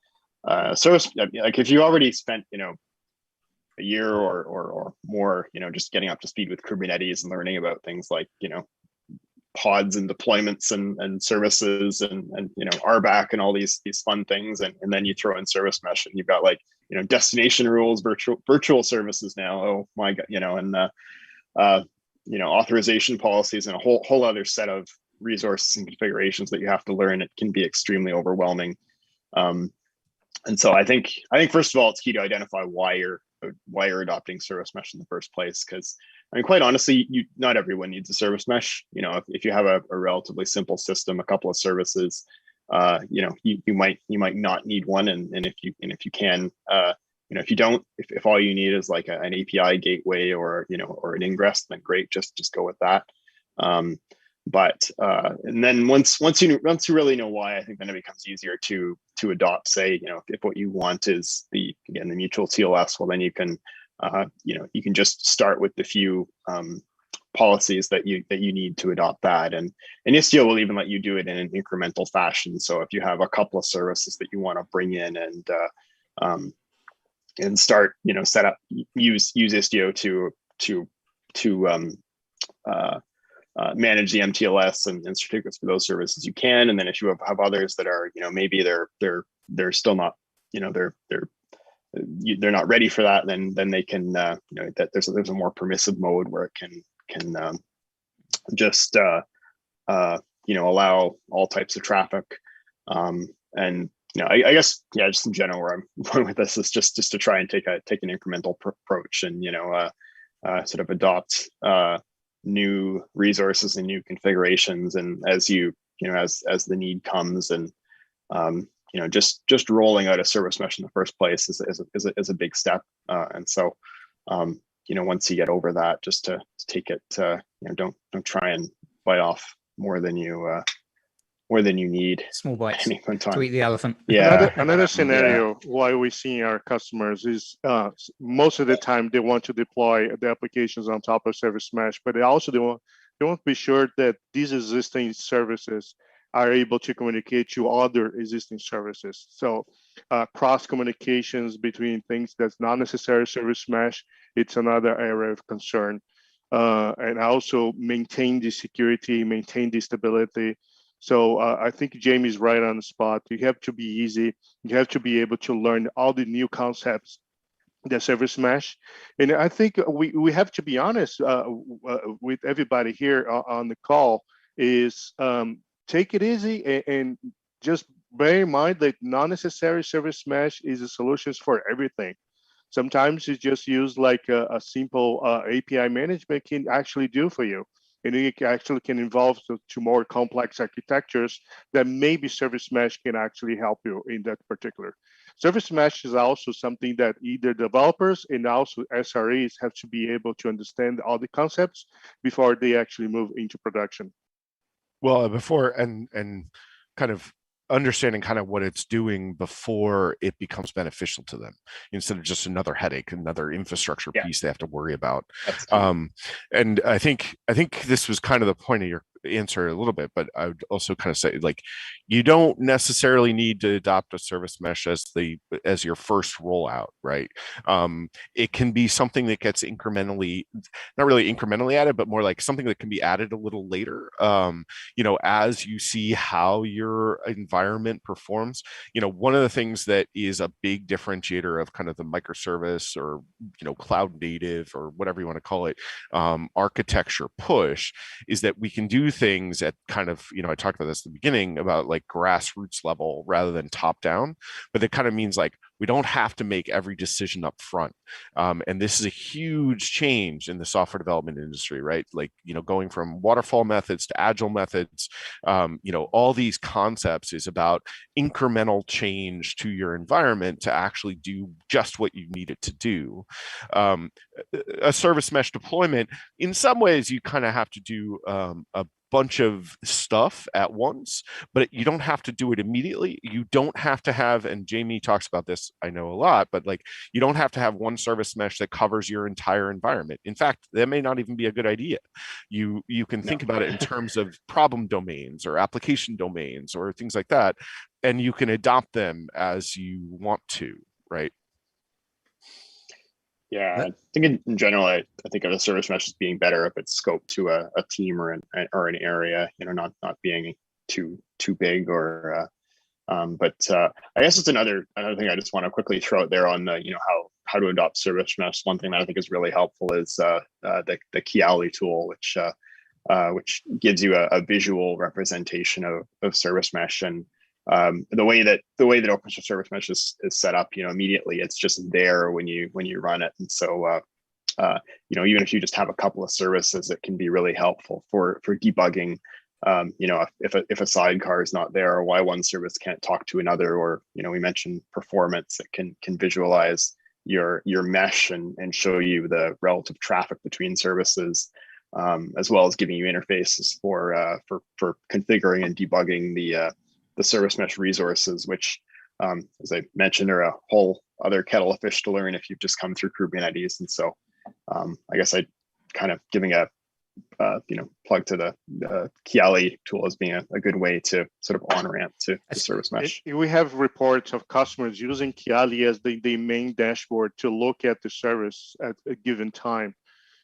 service, like if you already spent a year or more just getting up to speed with Kubernetes and learning about things like pods and deployments and services and RBAC and all these fun things, and then you throw in service mesh and you've got like destination rules, virtual services now, oh my god, and authorization policies and a whole other set of resources and configurations that you have to learn. It can be extremely overwhelming, and so I think first of all, it's key to identify why you're adopting service mesh in the first place, because I mean, quite honestly, not everyone needs a service mesh. If you have a relatively simple system, a couple of services, you might not need one, and if you can, if you don't, if all you need is like an API gateway or an ingress, then great, just go with that. But and then once you really know why, I think then it becomes easier to adopt. Say, if what you want is the mutual TLS, well then you can you can just start with the few policies that you need to adopt that, and Istio will even let you do it in an incremental fashion. So if you have a couple of services that you want to bring in and start set up, use Istio to manage the MTLS and certificates for those services, you can. And then if you have others that are maybe they're still not they're not ready for that, then they can that there's a more permissive mode where it can just allow all types of traffic, and I guess just in general where I'm going with this is just to try and take an incremental approach and sort of adopt new resources and new configurations, and as as the need comes, and just rolling out a service mesh in the first place is a big step, and so once you get over that, just to take it, don't try and bite off more than you need. Small bites at any one time. to eat the elephant. Yeah. Another scenario why we're seeing our customers is most of the time they want to deploy the applications on top of service mesh, but they want to be sure that these existing services are able to communicate to other existing services. So cross communications between things that's not necessarily service mesh, it's another area of concern. And also maintain the security, maintain the stability. So I think Jamie's right on the spot. You have to be easy. You have to be able to learn all the new concepts that service mesh. And I think we have to be honest with everybody here on the call is take it easy and just bear in mind that non-necessary service mesh is a solution for everything. Sometimes you just use like a simple API management can actually do for you. And it actually can evolve to more complex architectures that maybe service mesh can actually help you in that particular. Service mesh is also something that either developers and also SREs have to be able to understand all the concepts before they actually move into production. Well, before and kind of understanding kind of what it's doing before it becomes beneficial to them, instead of just another headache, another infrastructure piece they have to worry about. And I think this was kind of the point of your answer a little bit, but I would also kind of say, like, you don't necessarily need to adopt a service mesh as your first rollout, right? It can be something that gets incrementally, not really incrementally added, but more like something that can be added a little later, as you see how your environment performs. One of the things that is a big differentiator of kind of the microservice or cloud native or whatever you want to call it architecture push is that we can do things at kind of, I talked about this at the beginning about like grassroots level rather than top down, but it kind of means like we don't have to make every decision up front. And this is a huge change in the software development industry, right? Like, going from waterfall methods to agile methods, all these concepts is about incremental change to your environment to actually do just what you need it to do. A service mesh deployment, in some ways, you kind of have to do bunch of stuff at once, but you don't have to do it immediately. You don't have to have, and Jamie talks about this, I know a lot, but like you don't have to have one service mesh that covers your entire environment. In fact, that may not even be a good idea. You can think about it in terms of problem domains or application domains or things like that, and you can adopt them as you want to, right? Yeah, I think in general, I think of a service mesh as being better if it's scoped to a team or an area, not being too big or but I guess it's another thing I just want to quickly throw out there on how to adopt service mesh. One thing that I think is really helpful is the Kiali tool, which gives you a visual representation of service mesh. And the way that OpenShift Service Mesh is set up, immediately it's just there when you run it. And so even if you just have a couple of services, it can be really helpful for debugging. If a sidecar is not there, or why one service can't talk to another, or we mentioned performance, it can visualize your mesh and show you the relative traffic between services, as well as giving you interfaces for configuring and debugging the service mesh resources, which, as I mentioned, are a whole other kettle of fish to learn if you've just come through Kubernetes. And so I guess I kind of giving a plug to the Kiali tool as being a good way to sort of on-ramp to service mesh. We have reports of customers using Kiali as the main dashboard to look at the service at a given time,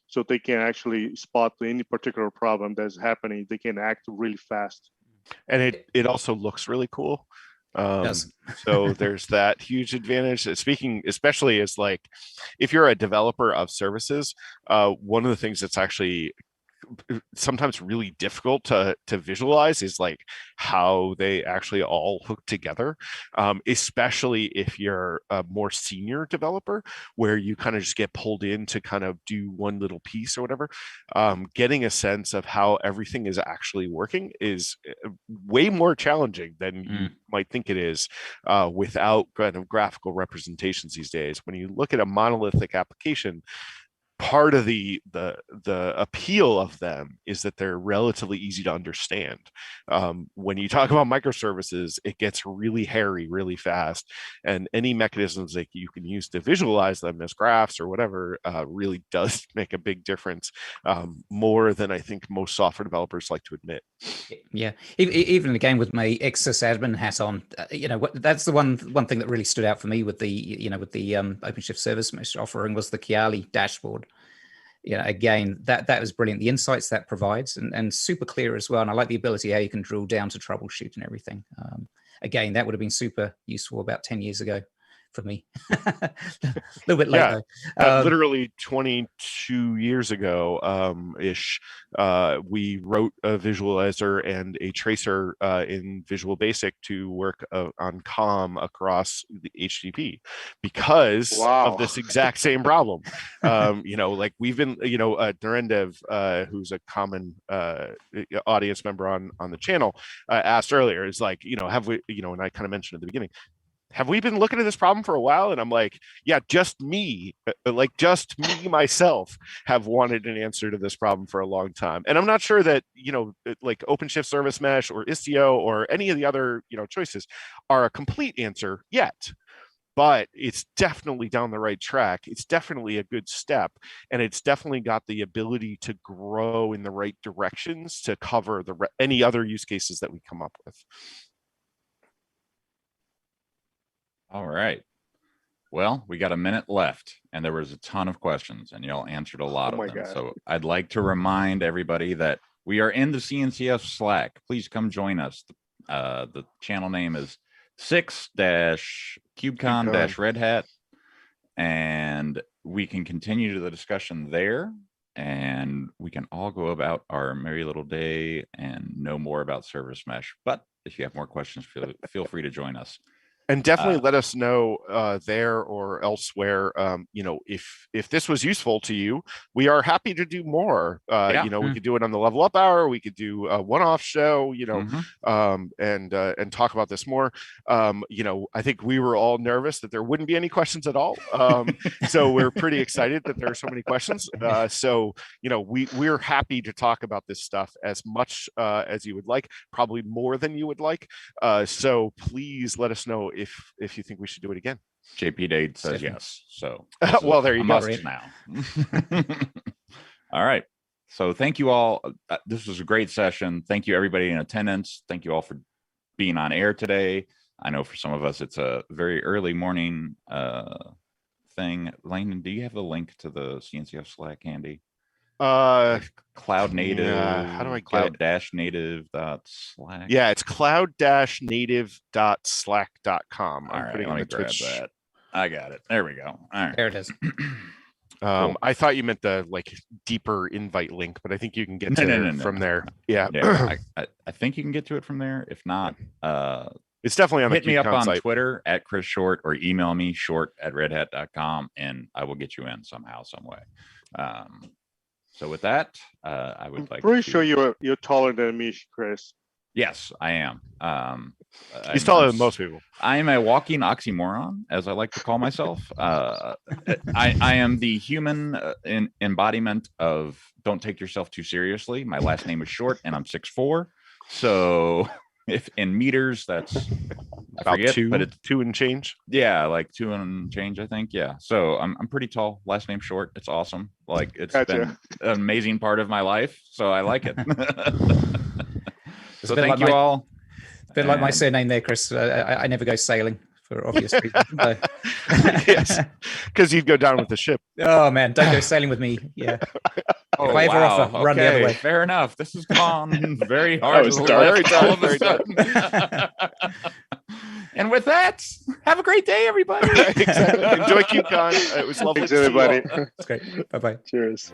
so they can actually spot any particular problem that's happening. They can act really fast. And it also looks really cool. Yes. So there's that huge advantage. Speaking especially as like if you're a developer of services, one of the things that's actually sometimes really difficult to visualize is like how they actually all hook together, especially if you're a more senior developer where you kind of just get pulled in to kind of do one little piece or whatever. Getting a sense of how everything is actually working is way more challenging than you might think it is without kind of graphical representations these days. When you look at a monolithic application, part of the appeal of them is that they're relatively easy to understand. When you talk about microservices, it gets really hairy really fast, and any mechanisms that you can use to visualize them as graphs or whatever really does make a big difference, more than I think most software developers like to admit. Yeah, even again with my ex-sysadmin hat on, that's the one thing that really stood out for me with the OpenShift Service Mesh offering was the Kiali dashboard. Again, that was brilliant. The insights that provides and super clear as well. And I like the ability how you can drill down to troubleshoot and everything. Again, that would have been super useful about 10 years ago for me. A little bit late though. Literally 22 years ago ish, we wrote a visualizer and a tracer in Visual Basic to work on COM across the HTTP because of this exact same problem. Like we've been, Narendev, who's a common audience member on the channel, asked earlier, is like, have we, and I kind of mentioned at the beginning, have we been looking at this problem for a while? And I'm like, yeah, just me myself have wanted an answer to this problem for a long time. And I'm not sure that, like OpenShift Service Mesh or Istio or any of the other, choices are a complete answer yet, but it's definitely down the right track. It's definitely a good step, and it's definitely got the ability to grow in the right directions to cover any other use cases that we come up with. All right. Well, we got a minute left, and there was a ton of questions, and y'all answered a lot of them. God. So I'd like to remind everybody that we are in the CNCF Slack. Please come join us. The channel name is 6-KubeCon-Red Hat, and we can continue the discussion there, and we can all go about our merry little day and know more about Service Mesh. But if you have more questions, feel free to join us. And definitely let us know there or elsewhere. If this was useful to you, we are happy to do more. We could do it on the Level Up Hour. We could do a one-off show. And talk about this more. I think we were all nervous that there wouldn't be any questions at all. So we're pretty excited that there are so many questions. We're happy to talk about this stuff as much as you would like, probably more than you would like. So please let us know if you think we should do it again. JP Dade says yes. So well, there you go. Now. All right. So thank you all. This was a great session. Thank you everybody in attendance. Thank you all for being on air today. I know for some of us it's a very early morning thing. Langdon, do you have the link to the CNCF Slack handy? Cloud native. How do I get cloud-native.slack? Yeah, it's cloud-native.slack.com. All right, let me grab that. I got it. There we go. All right. There it is. Cool. I thought you meant the deeper invite link, but I think you can get to it from there. Yeah. I think you can get to it from there. If not, it's definitely on the hit me up on site. Twitter at Chris Short or email me short@redhat.com and I will get you in somehow, some way. So with that, I would like. Pretty sure you're taller than me, Chris. Yes, I am. He's taller than most people. I am a walking oxymoron, as I like to call myself. I am the human embodiment of don't take yourself too seriously. My last name is Short, and I'm 6'4". So if in meters, that's about I forget, 2, but it's 2 and change. Yeah, like 2 and change, I think. Yeah. So I'm pretty tall. Last name Short. It's awesome. Like it's been an amazing part of my life. So I like it. So thank you all. A bit like my surname there, Chris. I never go sailing for obvious reasons. So. Yes, because you'd go down with the ship. Oh man, don't go sailing with me. Yeah. If I ever offer, run the other way. Fair enough. This has gone very hard. Very dark. And with that, have a great day, everybody. Exactly. Enjoy KubeCon. It was lovely. Thanks, everybody. That's great. Bye-bye. Cheers.